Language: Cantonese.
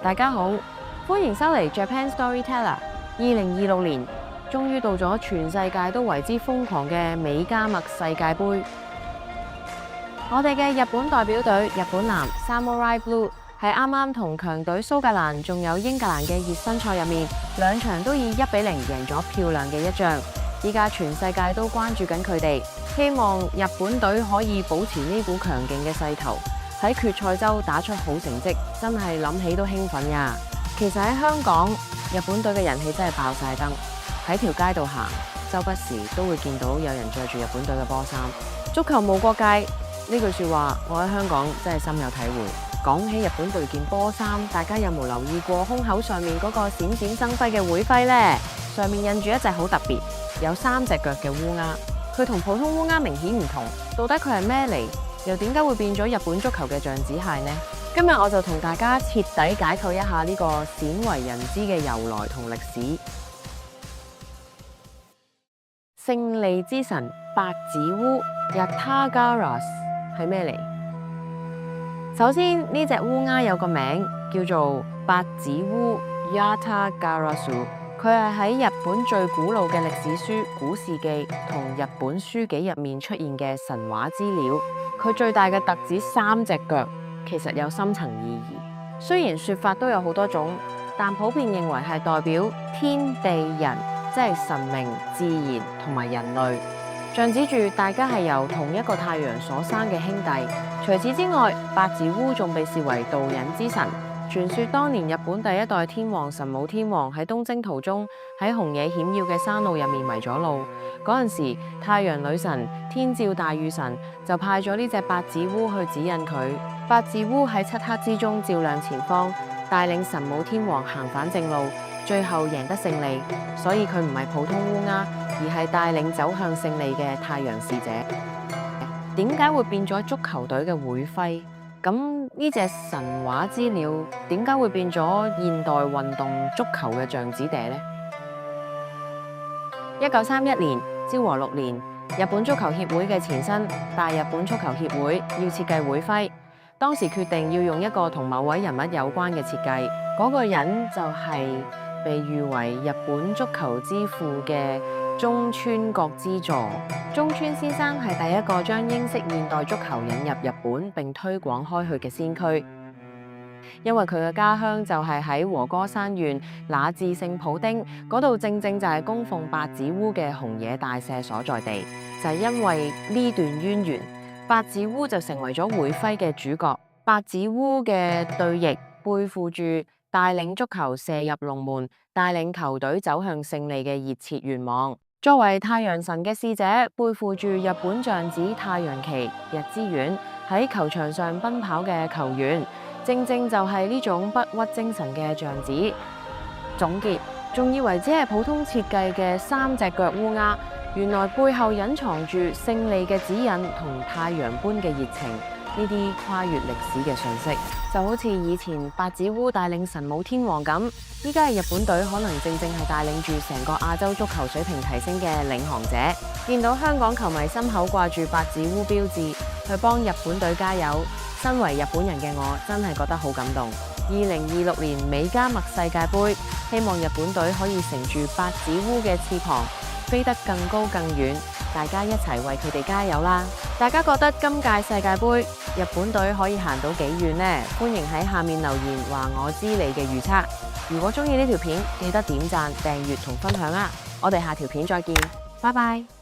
大家好，歡迎收嚟 Japan Storyteller。2026年終於到咗全世界都為之瘋狂嘅美加墨世界盃。我哋嘅日本代表隊日本男 Samurai Blue 喺啱啱同強隊蘇格蘭仲有英格蘭嘅熱身賽入面，兩場都以1-0贏咗漂亮嘅一仗。依家全世界都關注緊佢哋，希望日本隊可以保持呢股強勁嘅勢頭，喺決賽周打出好成績，真係諗起都興奮呀！其實喺香港，日本隊嘅人氣真係爆晒燈，喺條街度行，周不時都會見到有人着住日本隊嘅波衫。足球無國界呢句說話，我喺香港真係深有體會。講起日本隊件波衫，大家有冇留意過胸口上面嗰個閃閃生輝嘅會徽呢？上面印住一隻好特別，有3隻腳嘅烏鴉，佢同普通烏鴉明顯唔同，到底佢係咩嚟？又點解會變咗日本足球嘅象子蟹呢？今日我就同大家徹底解構一下呢個鮮為人知嘅由來同歷史。勝利之神八子烏 Yatagarasu 係咩嚟？首先呢隻烏鴉有個名叫做八子烏 Yatagarasu， 佢係喺日本最古老嘅歷史書《古事記》同日本書紀入面出現嘅神話資料。佢最大嘅特指3隻腳，其實有深層意義。雖然說法都有好多種，但普遍認為係代表天地人，即係神明、自然同埋人類，象指住大家係由同一個太陽所生嘅兄弟。除此之外，八子烏仲被視為導引之神。傳說當年日本第一代天皇神武天皇喺東征途中喺熊野險要嘅山路入面迷咗路，嗰陣時太陽女神天照大御神就派咗呢隻八子烏去指引佢。八子烏喺漆黑之中照亮前方，帶領神武天皇行返正路，最後贏得勝利。所以佢唔係普通烏鴉，而係帶領走向勝利嘅太陽使者。點解會變咗足球隊嘅會徽？咁呢隻神話資料點解會變咗現代運動足球嘅象子笛呢？1931年，昭和6年，日本足球協會嘅前身大日本足球協會要設計會徽，當時決定要用一個同某位人物有關嘅設計，嗰個人就係被譽為日本足球之父嘅中村國之助。中村先生係第一個將英式現代足球引入日本並推廣開去嘅先驅，因為佢嘅家鄉就係喺和歌山縣那智勝普丁嗰度，正正就係供奉八子烏嘅熊野大社所在地。就係因為呢段淵源，八子烏就成為咗會徽嘅主角。八子烏嘅隊翼背負住帶領足球射入龍門、帶領球隊走向勝利嘅熱切願望。作為太陽神嘅使者，背負住日本象子太陽旗、日之丸喺球場上奔跑嘅球員，正正就係呢種不屈精神嘅象子。總結，仲以為只係普通設計嘅3隻腳烏鴉，原來背後隱藏住勝利嘅指引同太陽般嘅熱情。呢啲跨越歷史嘅訊息，就好似以前八子烏帶領神武天皇咁，依家嘅日本隊可能正係帶領住成個亞洲足球水平提升嘅領航者。見到香港球迷心口掛住八子烏標誌，去幫日本隊加油，身為日本人嘅我真係覺得好感動。2026年美加墨世界盃，希望日本隊可以乘住八子烏嘅翅膀，飛得更高更遠，大家一齊為佢哋加油啦！大家覺得今屆世界盃日本隊可以行到幾遠呢？歡迎喺下面留言話我知你嘅預測。如果中意呢條片，記得點讚、訂閱同分享啊！我哋下條片再見，拜拜。